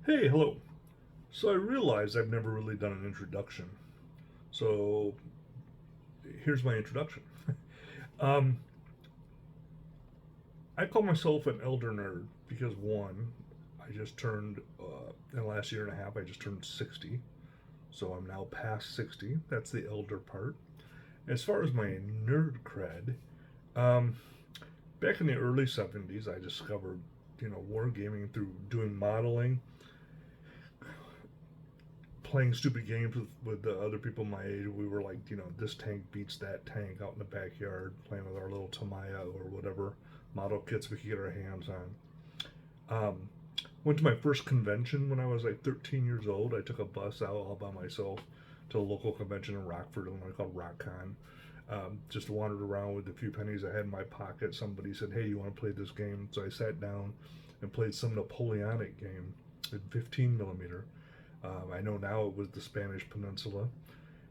Hey, hello. So I realized I've never really done an introduction. So here's my introduction. um, I call myself an elder nerd because one, I just turned, in the last year and a half, I just turned 60. So I'm now past 60. That's the elder part. As far as my nerd cred, um, back in the early 70s, I discovered, wargaming through doing modeling, playing stupid games with the other people my age. We were like, this tank beats that tank out in the backyard, playing with our little Tamaya or whatever model kits we could get our hands on. Went to my first convention when I was like 13 years old. I took a bus out all by myself to a local convention in Rockford, Illinois called RockCon. Just wandered around with the few pennies I had in my pocket. Somebody said, "Hey, you want to play this game?" So I sat down and played some Napoleonic game in 15 millimeter. I know now it was the Spanish Peninsula.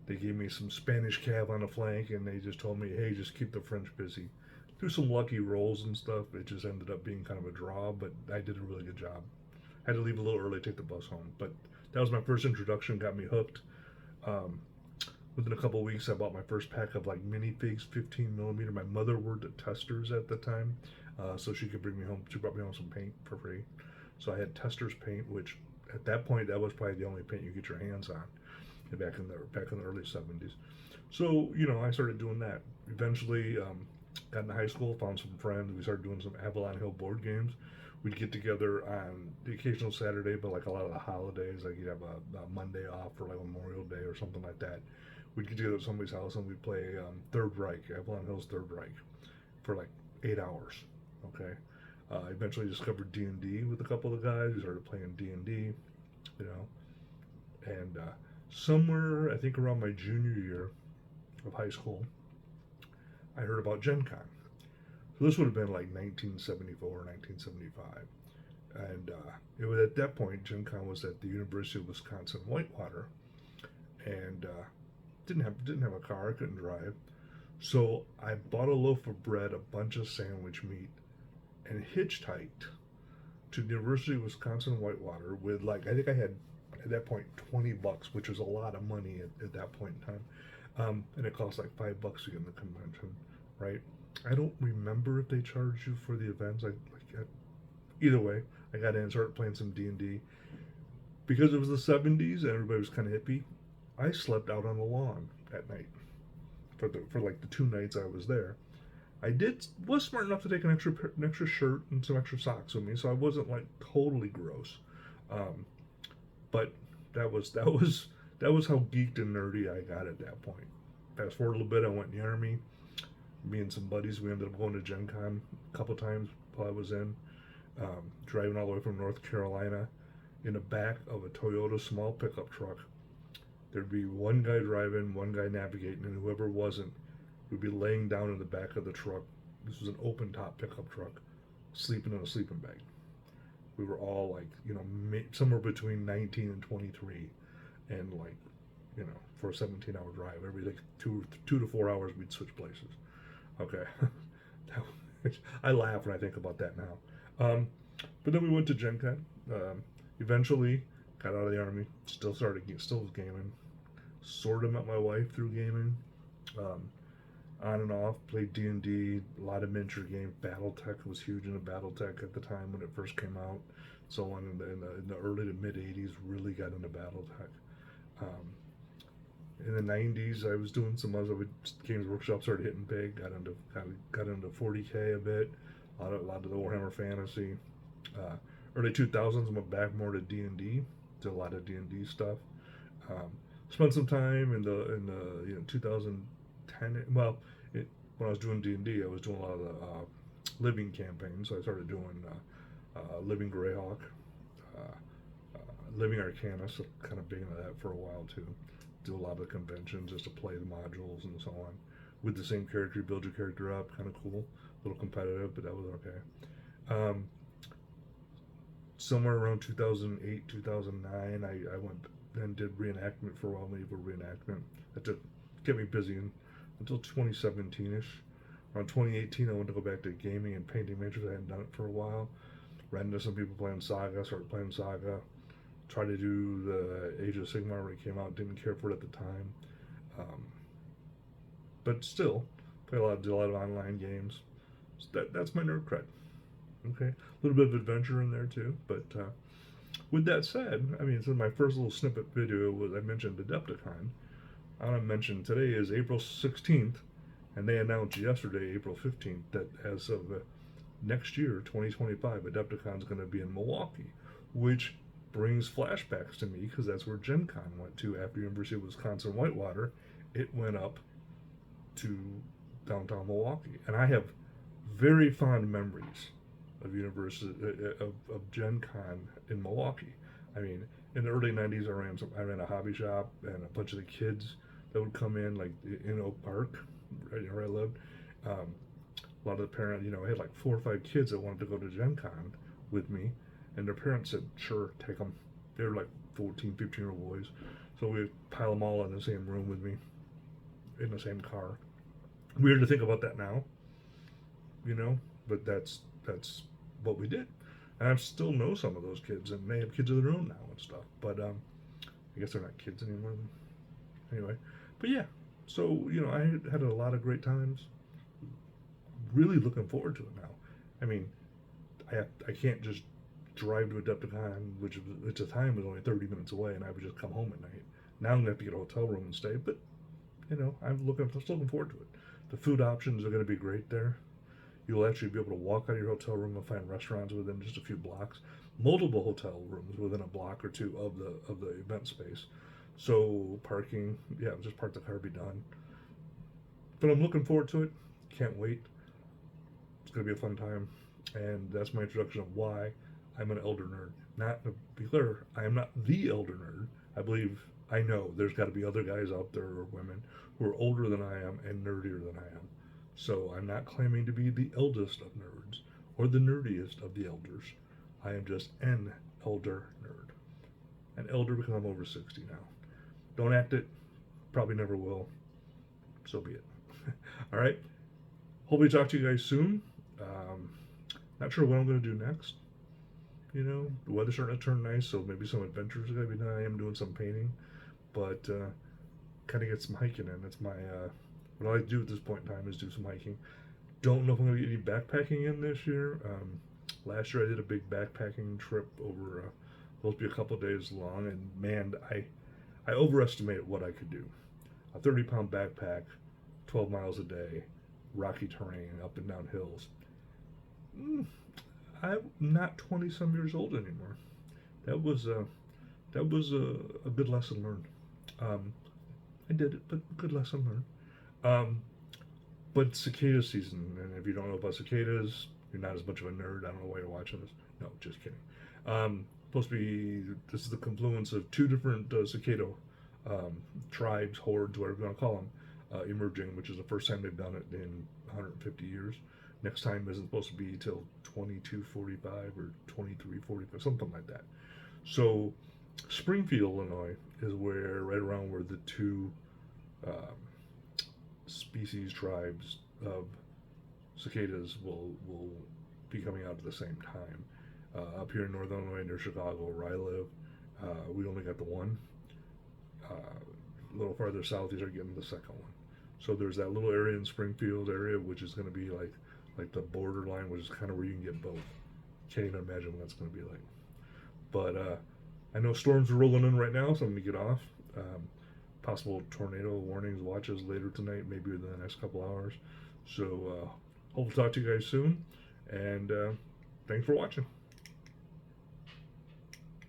They gave me some Spanish cav on the flank, and they just told me, "Hey, just keep the French busy." Through some lucky rolls and stuff, it just ended up being kind of a draw, but I did a really good job. I had to leave a little early, to take the bus home, but that was my first introduction. Got me hooked. Um, Within a couple of weeks, I bought my first pack of like minifigs, 15 millimeter. My mother worked at Testers at the time, so she could bring me home. She brought me home some paint for free. So I had Testers paint, which at that point that was probably the only paint you get your hands on back in the early 70s. So I started doing that. Eventually, got into high school, found some friends. We started doing some Avalon Hill board games. We'd get together on the occasional Saturday, but like a lot of the holidays, like you'd have a Monday off for like Memorial Day or something like that. We'd get together at somebody's house and we'd play Third Reich, Avalon Hill's Third Reich, for like 8 hours. Okay. Eventually discovered D&D with a couple of the guys. We started playing D&D, you know, and somewhere I think around my junior year of high school, I heard about Gen Con. So this would have been like 1974, 1975. And it was at that point, Gen Con was at the University of Wisconsin Whitewater, and didn't have a car, I couldn't drive. So I bought a loaf of bread, a bunch of sandwich meat, and hitchhiked to the University of Wisconsin Whitewater with like I think I had at that point $20, which was a lot of money at that point in time. And it cost like $5 to get in the convention, right? I don't remember if they charged you for the events. Either way, I got in and started playing some D&D. Because it was the 70s and everybody was kind of hippie, I slept out on the lawn at night for like the 2 nights I was there. I did was smart enough to take an extra shirt and some extra socks with me, so I wasn't like totally gross. Um, but that was how geeked and nerdy I got at that point. Fast forward a little bit, I went in the army. Me and some buddies, we ended up going to Gen Con a couple times while I was in. Driving all the way from North Carolina in the back of a Toyota small pickup truck. There'd be one guy driving, one guy navigating, and whoever wasn't would be laying down in the back of the truck. This was an open top pickup truck, sleeping in a sleeping bag. We were all like, somewhere between 19 and 23, and like, for a 17-hour drive, every like 2 to 4 hours we'd switch places. Okay, I laugh when I think about that now. But then we went to Gen Con. Eventually, got out of the army. Still was gaming. Sort of met my wife through gaming. Um, on and off. Played D&D. A lot of miniature games. BattleTech was huge into BattleTech at the time when it first came out. So on in the early to mid '80s, really got into BattleTech. Um, in the '90s, I was doing some other Games Workshop started hitting big. Got into 40K a bit. A lot of the Warhammer Fantasy. Uh, Early 2000s, I went back more to D&D. Did a lot of D&D stuff. Um, Spent some time in the 2010. Well, when I was doing D&D, I was doing a lot of the living campaigns. So I started doing Living Greyhawk, uh, uh, Living Arcanist, so kind of big into that for a while too. Do a lot of the conventions just to play the modules and so on. With the same character, you build your character up, kind of cool. A little competitive, but that was okay. Um, Somewhere around 2008, 2009, I went and did reenactment for a while, medieval reenactment. That kept me busy until 2017-ish. Around 2018, I wanted to go back to gaming and painting miniatures. I hadn't done it for a while. Ran into some people playing Saga, started playing Saga. Tried to do the Age of Sigmar when it came out. Didn't care for it at the time. Um, but still, did a lot of online games. So that's my nerd cred. Okay, a little bit of adventure in there too. But with that said, I mean, so my first little snippet video was I mentioned Adepticon. I want to mention today is April 16th, and they announced yesterday, April 15th, that as of next year, 2025, Adepticon is going to be in Milwaukee, which brings flashbacks to me because that's where Gen Con went to after University of Wisconsin Whitewater. It went up to downtown Milwaukee, and I have very fond memories of of Gen Con in Milwaukee. I mean, in the early '90s, I ran a hobby shop, and a bunch of the kids that would come in, like in Oak Park, right where I lived. A lot of the parents, I had like 4 or 5 kids that wanted to go to Gen Con with me, and their parents said, "Sure, take them." They were like 14, 15-year-old boys, so we pile them all in the same room with me, in the same car. Weird to think about that now, but that's what we did. And I still know some of those kids, and they have kids of their own now and stuff. But I guess they're not kids anymore. Anyway, but yeah. So I had a lot of great times. Really looking forward to it now. I mean, I can't just drive to Adepticon, which at the time was only 30 minutes away, and I would just come home at night. Now I'm gonna have to get a hotel room and stay. But I'm still looking forward to it. The food options are going to be great there. You'll actually be able to walk out of your hotel room and find restaurants within just a few blocks. Multiple hotel rooms within a block or two of the event space. So parking, just park the car, be done. But I'm looking forward to it. Can't wait. It's going to be a fun time. And that's my introduction of why I'm an elder nerd. Not to be clear, I am not the elder nerd. I know there's got to be other guys out there or women who are older than I am and nerdier than I am. So I'm not claiming to be the eldest of nerds or the nerdiest of the elders. I am just an elder nerd. An elder because I'm over 60 now. Don't act it. Probably never will. So be it. All right. Hopefully talk to you guys soon. Not sure what I'm going to do next. The weather's starting to turn nice, so maybe some adventures are going to be done. I am doing some painting, but kind of get some hiking in. That's what I like to do at this point in time is do some hiking. Don't know if I'm going to get any backpacking in this year. Last year I did a big backpacking trip over, supposed to be a couple of days long, and man, I overestimated what I could do. A 30-pound backpack, 12 miles a day, rocky terrain, up and down hills. I'm not 20-some years old anymore. That was a good lesson learned. I did it, but good lesson learned. But cicada season, and if you don't know about cicadas, you're not as much of a nerd. I don't know why you're watching this. No, just kidding. This is the confluence of 2 different cicada tribes, hordes, whatever you want to call them, emerging, which is the first time they've done it in 150 years. Next time isn't supposed to be till 2245 or 2345, something like that. So Springfield, Illinois is right around where the 2 species, tribes of cicadas will be coming out at the same time. Up here in northern Illinois near Chicago where I live, we only got the one. A little farther south, these are getting the second one. So there's that little area in Springfield area, which is going to be like the borderline, which is kind of where you can get both. Can't even imagine what that's going to be like. But I know storms are rolling in right now, so I'm going to get off. Possible tornado warnings, watches later tonight, maybe within the next couple hours. So hope to talk to you guys soon, and thanks for watching.